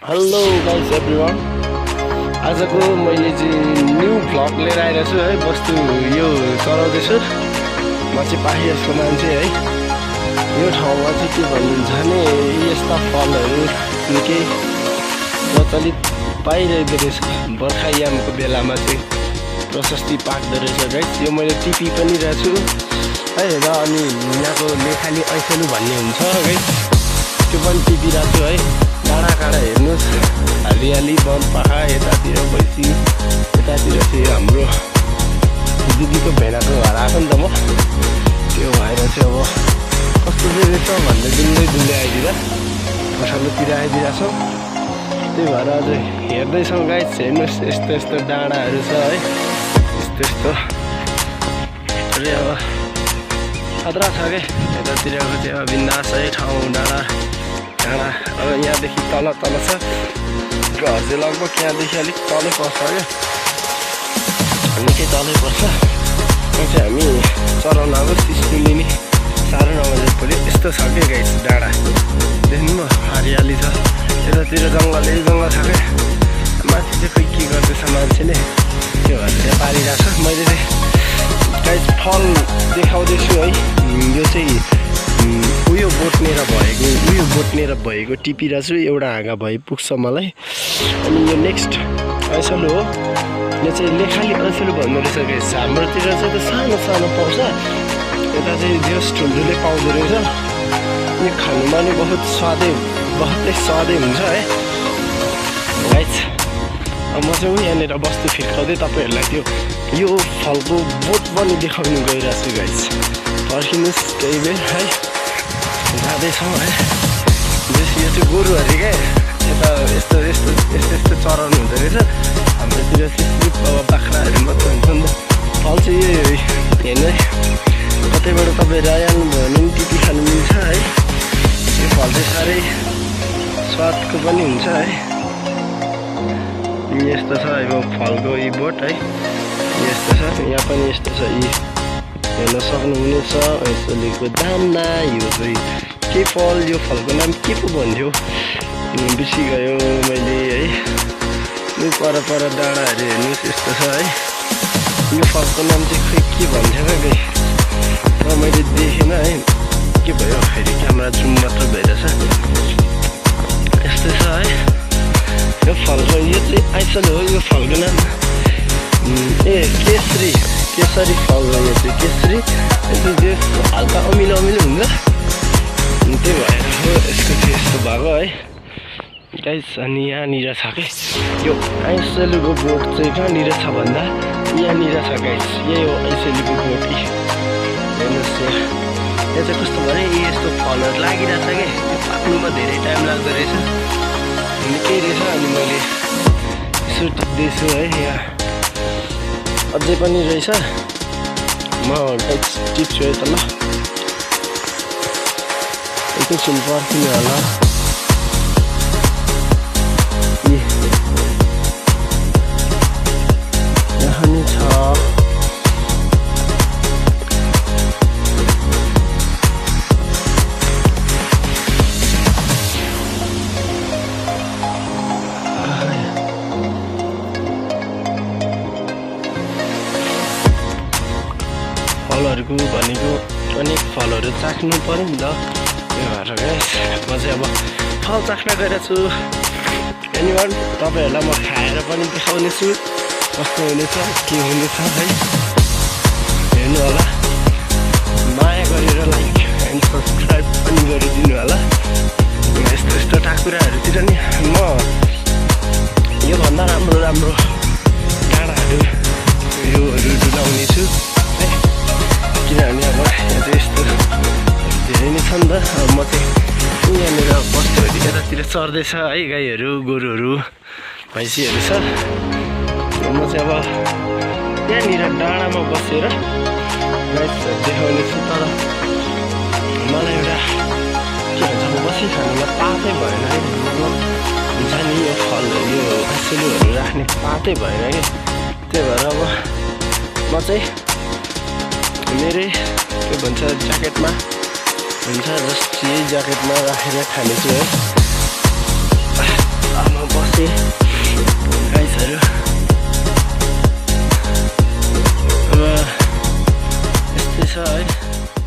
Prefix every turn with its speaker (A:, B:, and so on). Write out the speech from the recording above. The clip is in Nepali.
A: हेलो गाइस एभ्रिवान, आजको मैले चाहिँ न्यू भ्लग लिएर आएको छु है। वस्तु यो चलाउँदैछु म चाहिँ पाहाडको मान्छे है। यो ठाउँमा चाहिँ के भन्नुहुन्छ भने यस्ता फलहरू निकै प्रचलित पाइरहेको रहेछ। बर्खायामको बेलामा चाहिँ प्रशस्ति पाक्दो रहेछ गाइस। यो मैले टिपी पनि रहेको छु है। र अनि यहाँको लेखाली ऐसेलु भन्ने हुन्छ गाइस, त्यो पनि टिपिरहेको छु है। डाँडा काँडा हेर्नुहोस्, हरियाली वन पहाड यतातिर भइसि यतातिर चाहिँ हाम्रो दिदीको भेनाको घर आएको नि त म। त्यो भएर चाहिँ अब कस्तो चाहिँ रहेछ भन्ने डुल्दै आइदिएर पछाडितिर आइदिरहेको छौँ। त्यही भएर अझै हेर्दैछौँ गाइस। हेर्नुहोस् यस्तो यस्तो डाँडाहरू छ है, यस्तो अरे अब खतरा छ क्या यतातिरको चाहिँ। अब बिन्दास है ठाउँ डाँडा अब यहाँदेखि तल छ घर चाहिँ लगभग यहाँदेखि अलिक तलै पर्छ क्या, निकै तलै पर्छ। त्यहाँ चाहिँ हामी चराउन अब सिस्कुली नि साह्रो नमजा पऱ्यो। यस्तो छ क्या गाइस डाँडा, देख्नु न हरियाली छ। यतातिर जङ्गलै जङ्गल छ क्या। माथि चाहिँ खोइ के गर्दैछ मान्छेले, त्यो भएर चाहिँ पारिरहेको छ। मैले चाहिँ गाइस फल देखाउँदैछु है। यो चाहिँ उयो बोट्नेर भएको टिपिरहेको छु। एउटा हाँगा भइ पुग्छ मलाई। अनि यो नेक्स्ट ऐसेलु हो। यो चाहिँ लेखाली ऐसेलु भन्दो रहेछ गाइस। हाम्रोतिर चाहिँ त्यो सानो सानो पाउँछ, यता चाहिँ जस ठुल्ठुलै पाउँदो रहेछ। यो खानुमा नि बहुतै स्वादै हुन्छ है गाइस। अब म चाहिँ यहाँनिर वस्तु फिर्काउँदै तपाईँहरूलाई त्यो यो फलको बोट पनि देखाउनु गइरहेको छु गाइस। पर्खिनुहोस् केही बेर है, जाँदैछौँ है। यो चाहिँ गोरुहरू क्या, यता यस्तो चराउनु हुँदो रहेछ। हाम्रोतिर चाहिँ अब बाख्राहरू मात्र हुन्छ नि त। फल चाहिँ यो हेर्नु है, कतैबाट तपाईँ आइहाल्नु भयो भने पनि टिपी खानु मिल्छ है। यो फल चाहिँ साह्रै स्वादको पनि हुन्छ है। यस्तो छ यो फलको यी बोट है, यस्तो छ। यहाँ पनि यस्तो छ, यी हेर्न सक्नुहुनेछ। ऐसेलुको दाना। यो चाहिँ के फल, यो फलको नाम के पो भन्थ्यो बिर्सिगयो मैले है। यो पर डाँडाहरू हेर्नुहोस् यस्तो छ है। यो फलको नाम चाहिँ खोइ के भन्थ्यो क्या गाइस, र मैले देखेन है। के भयो फेरि क्यामेरा जुम मात्र भइरहेछ। यस्तै छ है यो फलको। यो चाहिँ ऐसेलु हो। यो फलको नाम केसरी फल हो। यो चाहिँ केसरी। यो हल्का अमिलो हुन्छ, त्यही भएर हो यसको चाहिँ यस्तो भएको है गाइस। अनि यहाँनिर छ कि यो ऐसेलुको बोट चाहिँ कहाँनिर छ भन्दा यहाँनिर छ गाइस। यही हो ऐसेलुको बोट। हेर्नुहोस् यहाँ चाहिँ कस्तो भने यस्तो फलहरू लागिरहेछ क्या। यो पाक्नुमा धेरै टाइम लाग्दो रहेछ, निकै रहेछ। अनि मैले यसो टिप्दैछु है। यहाँ अझै पनि रहेछ। म गाइस टिप्छु है त ल, एकैछिन पर्खिनु होला। यहाँ नि छ फलहरूको भनेको अनेक फलहरू चाख्नु पऱ्यो नि त। त्यो भएर गाइस म चाहिँ अब फल चाख्न गएको छु। एनिवान तपाईँहरूलाई म खाएर पनि देखाउनेछु कस्तो हुनेछ के हुनेछ है। हेर्नु होला, माया गरेर लाइक एन्ड सब्सक्राइब पनि गरिदिनु होला। यस्तो टाकुराहरूतिर नि म योभन्दा राम्रो डाँडाहरू योहरू डुलाउने छु है। किनभने अब यहाँ चाहिँ यस्तो धेरै नै छ नि त। अब म चाहिँ यहाँनिर वस्तुहरू यतातिर चढ्दैछ है। गाईहरू गोरुहरू भैँसीहरू छ। म चाहिँ अब त्यहाँनिर डाँडामा बसेर गाइसहरू देखाउने छु। तर मलाई एउटा के भन्छ बसिखानुलाई पातै भएन है। मतलब हुन्छ नि यो फलहरू यो ऐसेलुहरू राख्ने पातै भएन कि। त्यही भएर अब म चाहिँ मेरै के भन्छ ज्याकेटमा हुन्छ जस्ट यही ज्याकेटमा राखेर खानेछु है। छ है।